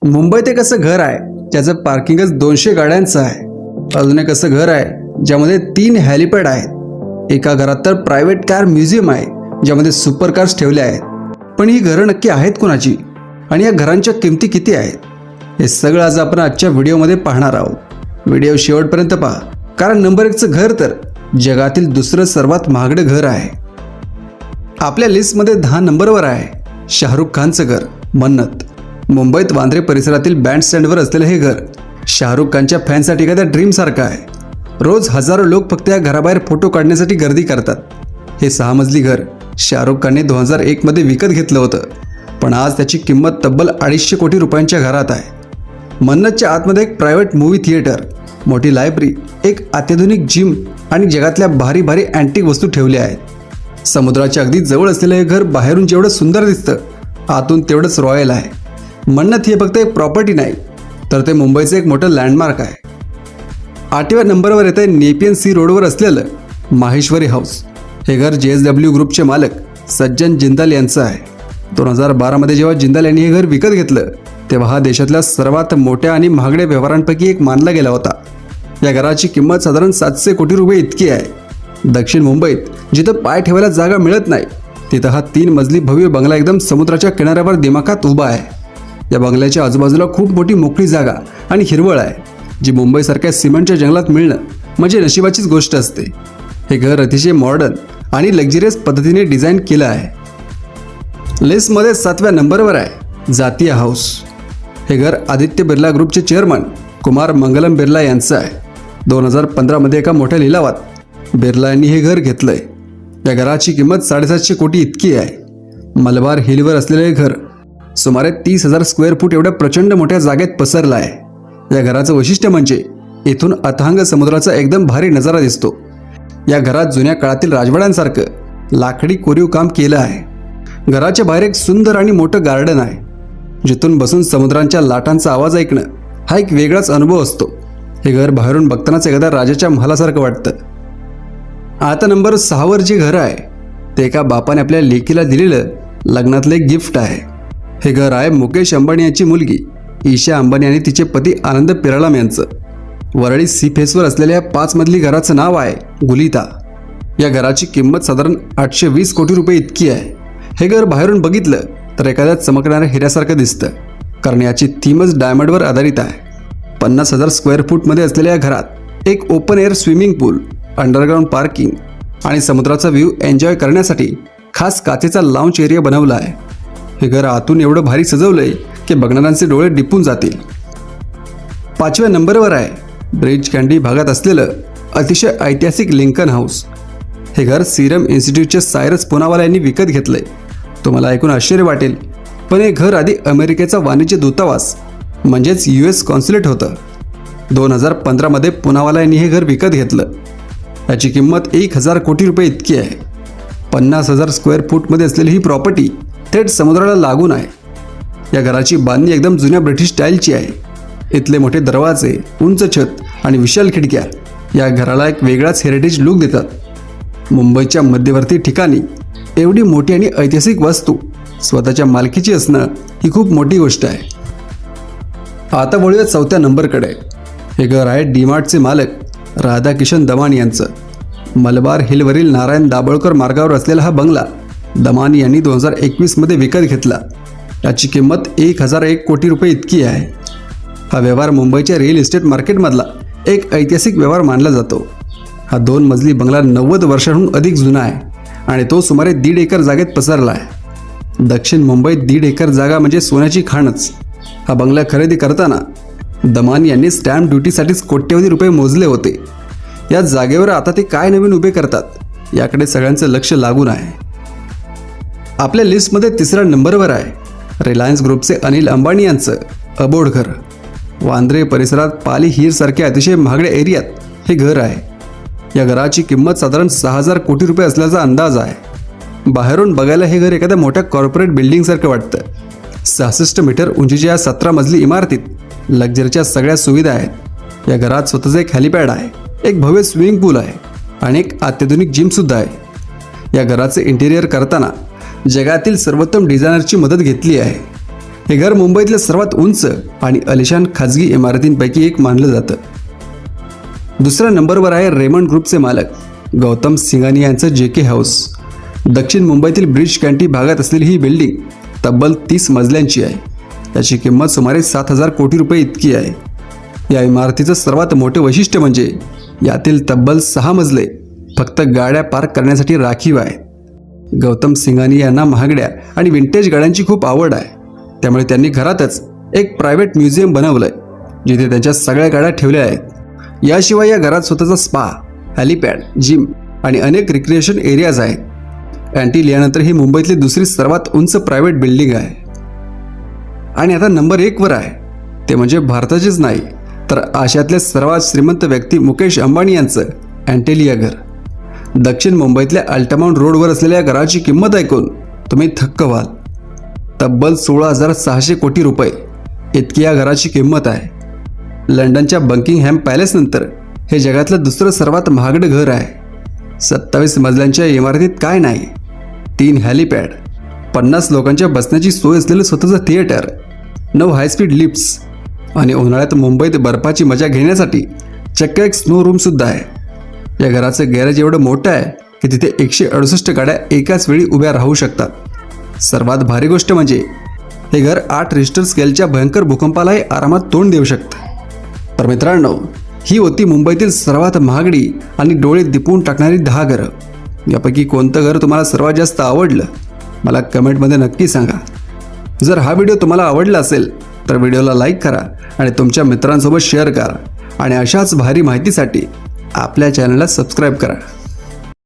मुंबईत एक असं घर आहे ज्याचं पार्किंगच 200 गाड्यांचं आहे। अजून एक असं घर आहे ज्यामध्ये 3 हेलिपॅड आहेत। एका घरात तर प्रायव्हेट कार म्युझियम आहे ज्यामध्ये सुपर कार्स ठेवले आहेत। पण ही घरं नक्की आहेत कोणाची आणि या घरांच्या किमती किती आहेत, हे सगळं आज आपण आजच्या व्हिडिओमध्ये पाहणार आहोत। व्हिडिओ शेवटपर्यंत पहा, कारण नंबर 1चं घर तर जगातील दुसरं सर्वात महागडं घर आहे। आपल्या लिस्टमध्ये 10 नंबरवर आहे शाहरुख खानचं घर मन्नत। मुंबईत वांद्रे परिसरातील बँड स्टँडवर असलेलं हे घर शाहरुख खानच्या फॅनसाठी एखाद्या ड्रीम सारखं आहे। रोज हजारो लोक फक्त या घराबाहेर फोटो काढण्यासाठी गर्दी करतात। हे 6 मजली घर शाहरुख खानने 2001 मध्ये विकत घेतलं होतं, पण आज त्याची किंमत तब्बल 250 कोटी रुपयांच्या घरात आहे। मन्नतच्या आतमध्ये एक प्रायव्हेट मूव्ही थिएटर, मोठी लायब्ररी, एक अत्याधुनिक जिम आणि जगातल्या भारी भारी अँटिक वस्तू ठेवल्या आहेत। समुद्राच्या अगदी जवळ असलेलं हे घर बाहेरून जेवढं सुंदर दिसतं, आतून तेवढंच रॉयल आहे। मन्नत ही फक्त एक प्रॉपर्टी नाही, तर ते मुंबईचं एक मोठं लँडमार्क आहे। 8व्या नंबरवर येतं नेपियन सी रोडवर असलेलं माहेश्वरी हाऊस। हे घर JSW ग्रुपचे मालक सज्जन जिंदाल यांचं आहे। 2012 मध्ये जेव्हा जिंदाल यांनी हे घर विकत घेतलं, तेव्हा हा देशातल्या सर्वात मोठ्या आणि महागड्या व्यवहारांपैकी एक मानला गेला होता। या घराची किंमत साधारण 700 कोटी रुपये इतकी आहे। दक्षिण मुंबईत जिथं पाय ठेवायला जागा मिळत नाही, तिथं हा 3 मजली भव्य बंगला एकदम समुद्राच्या किनाऱ्यावर दिमाखात उभा आहे। या बंगल्याच्या आजूबाजूला खूप मोठी मोकळी जागा आणि हिरवळ आहे, जी मुंबईसारख्या सिमेंटच्या जंगलात मिळणं म्हणजे नशिबाचीच गोष्ट असते। हे घर अतिशय मॉडर्न आणि लक्झरियस पद्धतीने डिझाईन केलं आहे। लिस्टमध्ये 7व्या नंबरवर आहे जातीय हाऊस। हे घर आदित्य बिर्ला ग्रुपचे चेअरमन कुमार मंगलम बिर्ला यांचं आहे। 2015 मध्ये एका मोठ्या लिलावात बिर्ला यांनी हे घर घेतलंय। या घराची किंमत 750 कोटी इतकी आहे। मलबार हिलवर असलेलं हे घर सुमारे 30,000 स्क्वेअर फूट एवढ्या प्रचंड मोठ्या जागेत पसरलं आहे। या घराचं वैशिष्ट्य म्हणजे इथून अथांग समुद्राचा एकदम भारी नजारा दिसतो। या घरात जुन्या काळातील राजवाड्यांसारखं लाकडी कोरीव काम केलं आहे। घराच्या बाहेर एक सुंदर आणि मोठं गार्डन आहे, जिथून बसून समुद्रांच्या लाटांचा आवाज ऐकणं हा एक वेगळाच अनुभव असतो। हे घर बाहेरून बघतानाच एखाद्या राजाच्या महालासारखं वाटतं। आता नंबर 6वर जे घर आहे ते एका बापाने आपल्या लेकीला दिलेलं लग्नातलं एक गिफ्ट आहे। हे घर आहे मुकेश अंबानी यांची मुलगी ईशा अंबानी आणि तिचे पती आनंद पिरालाम यांचं। वरळी सी फेसवर असलेल्या 5 मजली घराचं नाव आहे गुलिता। या घराची किंमत साधारण 820 कोटी रुपये इतकी आहे। हे घर बाहेरून बघितलं तर एखाद्या चमकणाऱ्या हिऱ्यासारखं दिसतं, कारण याची थीमच डायमंडवर आधारित आहे। 50,000 स्क्वेअर फूटमध्ये असलेल्या या घरात एक ओपन एअर स्विमिंग पूल, अंडरग्राऊंड पार्किंग आणि समुद्राचा व्ह्यू एन्जॉय करण्यासाठी खास काचेचा लाऊंज एरिया बनवला आहे। हे घर आतून एवढं भारी सजवलंय की बघणाऱ्यांचे डोळे डिपून जातील। 5व्या नंबरवर आहे ब्रिज कँडी भागात असलेलं अतिशय ऐतिहासिक लिंकन हाऊस। हे घर सिरम इन्स्टिट्यूटचे सायरस पुनावाला यांनी विकत घेतलंय। तुम्हाला ऐकून आश्चर्य वाटेल, पण हे घर आधी अमेरिकेचा वाणिज्य दूतावास म्हणजेच US कॉन्सुलेट होतं। 2015 मध्ये पुनावाला यांनी हे घर विकत घेतलं। याची किंमत 1000 कोटी रुपये इतकी आहे। 50,000 स्क्वेअर फूटमध्ये असलेली ही प्रॉपर्टी थेट समुद्राला लागून आहे। या घराची बांधणी एकदम जुन्या ब्रिटिश स्टाईलची आहे। इथले मोठे दरवाजे, उंच छत आणि विशाल खिडक्या या घराला एक वेगळाच हेरिटेज लुक देतात। मुंबईच्या मध्यवर्ती ठिकाणी एवढी मोठी आणि ऐतिहासिक वस्तू स्वतःच्या मालकीची असणं ही खूप मोठी गोष्ट आहे। आता वळूया 4थ्या नंबरकडे। हे घर आहे डीमार्टचे मालक राधाकिशन दमानी यांचं। मलबार हिलवरील नारायण दाभोळकर मार्गावर असलेला हा बंगला दमानी यांनी 2021 मध्ये विकत घेतला। याची किंमत 1001 कोटी रुपये इतकी आहे। हा व्यवहार मुंबईच्या रिअल इस्टेट मार्केटमधला एक ऐतिहासिक व्यवहार मानला जातो। हा 2 मजली बंगला 90 वर्षांहून अधिक जुना आहे आणि तो सुमारे 1.5 एकर जागेत पसरला आहे। दक्षिण मुंबईत 1.5 एकर जागा म्हणजे सोन्याची खाणच। हा बंगला खरेदी करताना दमानी यांनी स्टॅम्प ड्युटीसाठीच कोट्यवधी रुपये मोजले होते। या जागेवर आता ते काय नवीन उभे करतात याकडे सगळ्यांचं लक्ष लागून आहे। आपल्या लिस्टमध्ये 3ऱ्या नंबरवर आहे रिलायन्स ग्रुपचे अनिल अंबानी यांचं अबोड घर। वांद्रे परिसरात पाली हीरसारख्या अतिशय महागड्या एरियात हे घर आहे। या घराची किंमत साधारण 6000 कोटी रुपये असल्याचा अंदाज आहे। बाहेरून बघायला हे घर एखाद्या मोठ्या कॉर्पोरेट बिल्डिंगसारखं वाटतं। 66 मीटर उंचीच्या या 17 मजली इमारतीत लक्झरीच्या सगळ्या सुविधा आहेत। या घरात स्वतःचं एक हेलिपॅड आहे, एक भव्य स्विमिंग पूल आहे आणि एक अत्याधुनिक जिमसुद्धा आहे। या घराचे इंटेरियर करताना जगातील सर्वोत्तम डिझायनरची मदत घेतली आहे। हे घर मुंबईतलं सर्वात उंच आणि आलिशान खाजगी इमारतींपैकी एक मानलं जातं. दुसऱ्या नंबरवर आहे रेमंड ग्रुपचे मालक गौतम सिंघानिया यांचं JK हाऊस. दक्षिण मुंबईतील ब्रिज कँटी भागात असलेली ही बिल्डिंग तब्बल 30 मजल्यांची आहे. याची किंमत सुमारे 7,000 कोटी रुपये इतकी आहे. या इमारतीचं सर्वात मोठे वैशिष्ट्य म्हणजे यातील तब्बल 6 मजले फक्त गाड्या पार्क करण्यासाठी राखीव आहेत. गौतम सिंघानिया यांना महागड्या आणि विंटेज गाड्यांची खूप आवड आहे. त्यामुळे त्यांनी घरातच एक प्रायव्हेट म्युझियम बनवलंय जिथे त्यांच्या सगळ्या गाड्या ठेवल्या आहेत. याशिवाय या घरात स्वतःचा स्पा, हेलिपॅड, जिम आणि अनेक रिक्रिएशन एरियाज आहेत. अँटिलियानंतर ही मुंबईतली दुसरी सर्वात उंच प्रायव्हेट बिल्डिंग आहे. आणि आता नंबर 1 वर आहे ते म्हणजे भारताचेच नाही तर आशियातले सर्वात श्रीमंत व्यक्ती मुकेश अंबानी यांचं अँटिलिया घर. दक्षिण मुंबईतल्या अल्टामाउंट रोडवर असलेल्या घराची किंमत ऐकून तुम्ही थक्क व्हाल. तब्बल 16,600 कोटी रुपये इतकी या घराची किंमत आहे. लंडनच्या बकिंगहॅम पॅलेस नंतर हे जगातलं दुसरं सर्वात महागडं घर आहे. 27 मजल्यांच्या इमारतीत काय नाही, 3 हेलिपॅड, 50 लोकांच्या बसण्याची सोय असलेलं स्वतःचं थिएटर, 9 हायस्पीड लिफ्ट्स आणि उन्हाळ्यात मुंबईत बर्फाची मजा घेण्यासाठी चक्क एक स्नो रूम सुद्धा आहे. या घराचं गॅरेज एवढं मोठं आहे की तिथे 168 गाड्या एकाच वेळी उभ्या राहू शकतात. सर्वात भारी गोष्ट म्हणजे हे घर 8 रिश्टर स्केलच्या भयंकर भूकंपालाही आरामात तोंड देऊ शकतं. तर मित्रांनो, ही होती मुंबईतील सर्वात महागडी आणि डोळे दिपवून टाकणारी 10 घरं. यापैकी कोणतं घर तुम्हाला सर्वात जास्त आवडलं मला कमेंटमध्ये नक्की सांगा. जर हा व्हिडिओ तुम्हाला आवडला असेल तर व्हिडिओला लाईक करा आणि तुमच्या मित्रांसोबत शेअर करा आणि अशाच भारी माहितीसाठी आपल्या चॅनलला सबस्क्राईब करा.